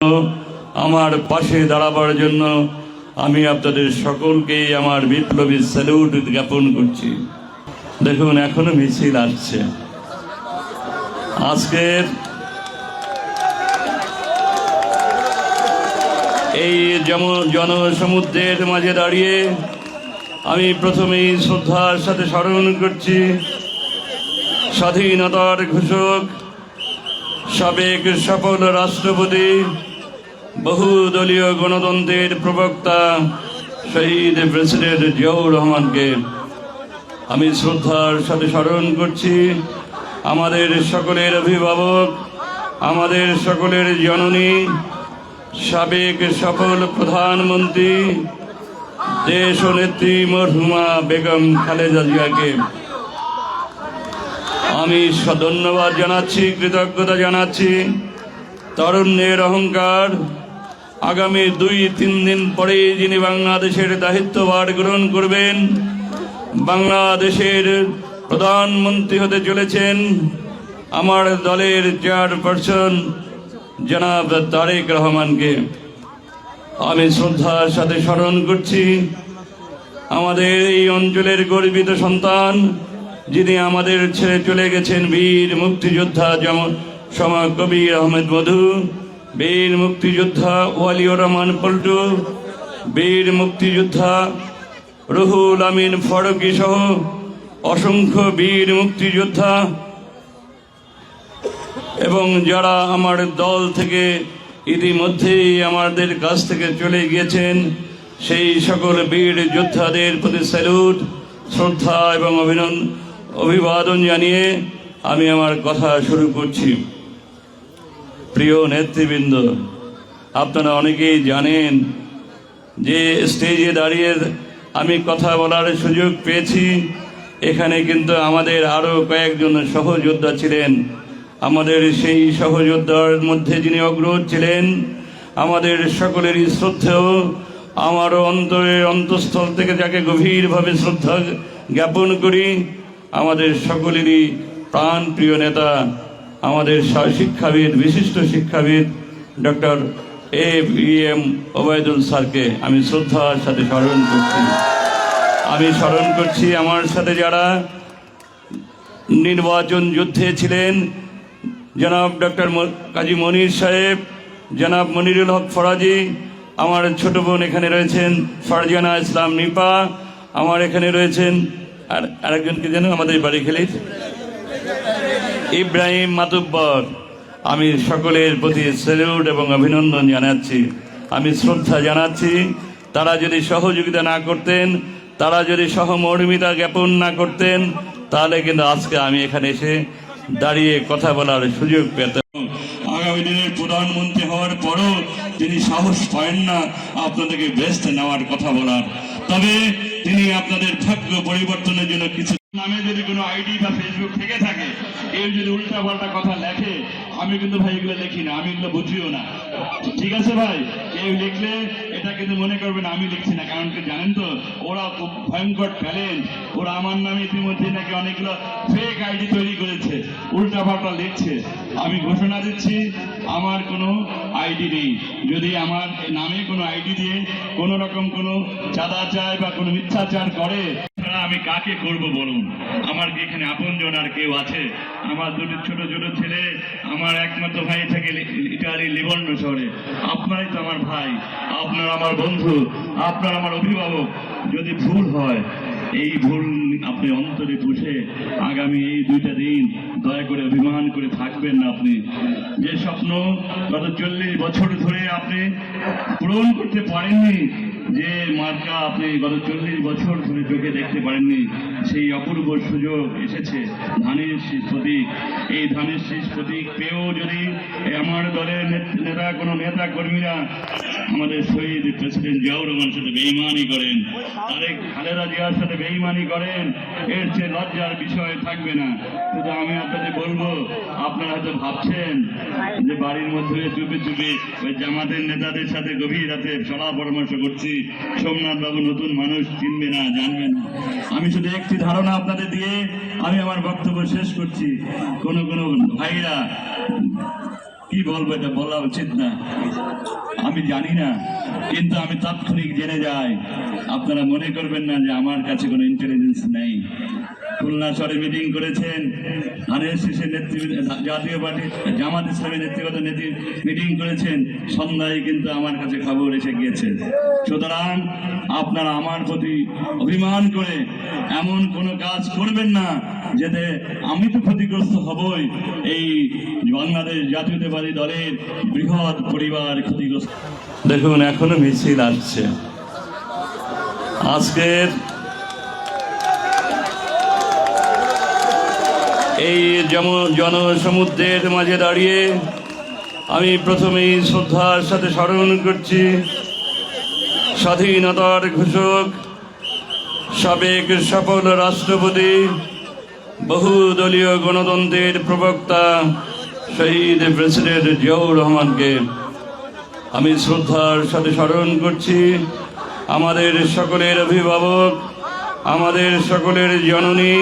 আমার পাশে দাঁড়াবার জন্য আমি আপনাদের সকলকে আমার বিপ্লবী স্যালুট জ্ঞাপন করছি। দেখুন এখনো মিছিল আসছে। আজকের এই জনসমুদ্রের মাঝে দাঁড়িয়ে আমি প্রথমেই শ্রদ্ধার সাথে স্মরণ করছি স্বাধীনতার ঘোষক, সাবেক সফল রাষ্ট্রপতি, বহুদলীয় গণতন্ত্রের প্রবক্তা শহীদ প্রেসিডেন্ট জিয়াউর রহমানকে আমি শ্রদ্ধার সাথে স্মরণ করছি। আমাদের সকলের অভিভাবক, আমাদের সকলের জননী, সাবেক সফল প্রধানমন্ত্রী, দেশ নেত্রী মরহুমা বেগম খালেদা জিয়াকে আমি ধন্যবাদ জানাচ্ছি, কৃতজ্ঞতা জানাচ্ছি। তরুণের অহংকার, আগামী 2-3 দিন পরে যিনি বাংলাদেশের দায়িত্বভার গ্রহণ করবেন, বাংলাদেশের প্রধানমন্ত্রী হতে চলেছেন আমার দলের চেয়ারপারসন জনাব তারেক রহমানকে আমি শ্রদ্ধার সাথে স্মরণ করছি। আমাদের এই অঞ্চলের গর্বিত সন্তান, যিনি আমাদের ছেড়ে চলে গেছেন, বীর মুক্তিযোদ্ধা কবির আহমেদ মধু, বীর মুক্তিযোদ্ধা ওয়ালিউর রহমান পল্টু, বীর মুক্তিযোদ্ধা রুহুল আমিন ফারুকী সহ অসংখ্য বীর মুক্তিযোদ্ধা এবং যারা আমার দল থেকে ইতিমধ্যেই আমাদের কাছ থেকে চলে গিয়েছেন, সেই সকল বীর যোদ্ধাদের প্রতি স্যালুট, শ্রদ্ধা এবং অভিবাদন জানিয়ে আমি আমার কথা শুরু করছি। প্রিয় নেতৃবৃন্দ, আপনারা অনেকেই জানেন যে স্টেজে দাঁড়িয়ে আমি কথা বলার সুযোগ পেয়েছি। এখানে কিন্তু আমাদের আরও কয়েকজন সহযোদ্ধা ছিলেন। আমাদের সেই সহযোদ্ধার মধ্যে যিনি অগ্রজ ছিলেন, আমাদের সকলেরই শ্রদ্ধেয়, আমারও অন্তরের অন্তঃস্থল থেকে যাকে গভীরভাবে শ্রদ্ধা জ্ঞাপন করি, আমাদের সকলেরই প্রাণপ্রিয় নেতা, আমাদের শিক্ষাবিদ, বিশিষ্ট শিক্ষাবিদ ডক্টর ABM ওবায়দুল স্যারকে আমি শ্রদ্ধার সাথে স্মরণ করছি। আমি স্মরণ করছি আমার সাথে যারা নির্বাচন যুদ্ধে ছিলেন, জনাব ডক্টর কাজী মনির সাহেব, জনাব মনিরুল হক ফরাজি, আমার ছোট বোন এখানে রয়েছেন ফারজানা ইসলাম নিপা, আমার এখানে রয়েছেন আর আরেকজনকে যেন আমাদের বাড়ি খেলির ইব্রাহিম মাতুব্বর। আমি সকলের প্রতি স্যালুট এবং অভিনন্দন জানাচ্ছি, আমি শ্রদ্ধা জানাচ্ছি। তারা যদি সহযোগিতা না করতেন, তারা যদি সহমর্মিতা জ্ঞাপন না করতেন, তাহলে কিন্তু আজকে আমি এখানে এসে দাঁড়িয়ে কথা বলার সুযোগ পেতাম। আগামী দিনের প্রধানমন্ত্রী হওয়ার পরও তিনি সাহস পান না আপনাদেরকে ব্যস্ত নেওয়ার কথা বলার। তবে তিনি আপনাদের ভাগ্য পরিবর্তনের জন্য কিছু নামে যদি কোনো আইডি বা ফেসবুক থেকে থাকে, এর যদি উল্টা পাল্টা কথা লেখে, আমি কিন্তু ভাই এগুলো লিখি না, আমি এগুলো বুঝিও না। ঠিক আছে ভাই, কেউ লিখলে এটা কিন্তু মনে করবেন আমি লিখছি না, কারণ কি জানেন তো, ওরা খুব ভয়ঙ্কর ট্যালেন্ট। ওরা আমার নামে ইতিমধ্যে নাকি অনেকগুলো ফেক আইডি তৈরি করেছে, উল্টা পাল্টা লিখছে। আমি ঘোষণা দিচ্ছি, আমার কোনো আইডি নেই। যদি আমার নামে কোনো আইডি দিয়ে কোনো রকম কোনো চাঁদা চায় বা কোনো মিথ্যাচার করে, আমি কাকে করব বলুন? আমার কি এখানে আপনজন আর কেউ আছে? আমার দুটি ছোট ছোট ছেলে, আমার একমাত্র ভাই থাকে ইটালি লিভর্নো শহরে। আপনারাই তো আমার ভাই, আপনার আমার বন্ধু, আপনার আমার অভিভাবক। যদি ভুল হয়, এই ভুল আপনি অন্তরে বুঝে আগামী এই 2টা দিন দয়া করে অভিমান করে থাকবেন না। আপনি যে স্বপ্ন গত 40 বছর ধরে আপনি পূরণ করতে পারেননি, যে মার্কা আপনি গত 40 বছর ধরে চোখে দেখতে পারেননি, সেই অপূর্ব সুযোগ এসেছে। ধানের শীষ প্রতীক, এই ধানের শীষ প্রতীক পেয়েও যদি আমার দলের কোনো নেতা কর্মীরা আমাদের শহীদ প্রেসিডেন্ট জিয়াউর রহমানের সাথে বেঈমানি করেন, তারেক খালেদা জিয়ার সাথে বেঈমানি করেন, এর চেয়ে লজ্জার বিষয় থাকবে না। কিন্তু আমি আপনাদের বলবো, আপনারা হয়তো ভাবছেন যে বাড়ির মধ্যে চুপে চুপে ওই জামাতের নেতাদের সাথে গভীর রাতে সলা পরামর্শ করছি, সোমনাথ বাবু নতুন মানুষ, চিনবে না, জানবে না। আমি শুধু একটি ধারণা আপনাদের দিয়ে আমি আমার বক্তব্য শেষ করছি। কোনো ভাইরা কি বলবো, এটা বলা উচিত না, আমি জানি না, কিন্তু আমি তাৎক্ষণিক জেনে যাই। আপনারা মনে করবেন না যে আমার কাছে কোনো ইন্টেলিজেন্স নেই। খুলনা শহরে মিটিং করেছেন, আরএসএসের নেতৃত্বে জাতীয় পার্টি জামাত ইসলামের নেতৃত্বে মিটিং করেছেন, সন্ধ্যায় কিন্তু আমার কাছে খবর এসে গিয়েছে। সুতরাং আপনারা আমার প্রতি অভিমান করে এমন কোনো কাজ করবেন না যাতে আমি তো ক্ষতিগ্রস্ত হবই, এই বাংলাদেশ জাতীয়তাবাদী দলের বৃহৎ পরিবার ক্ষতিগ্রস্ত। দেখুন এখনো মিছিল আসছে। আজকের এই জনসমুদ্রের মাঝে দাঁড়িয়ে আমি প্রথমেই শ্রদ্ধার সাথে স্মরণ করছি স্বাধীনতার ঘোষক, সাবেক সফল রাষ্ট্রপতি, বহুদলীয় গণতন্ত্রের প্রবক্তা শহীদ প্রেসিডেন্ট জিয়াউর রহমানকে আমি শ্রদ্ধার সাথে স্মরণ করছি। আমাদের সকলের অভিভাবক, আমাদের সকলের জননী,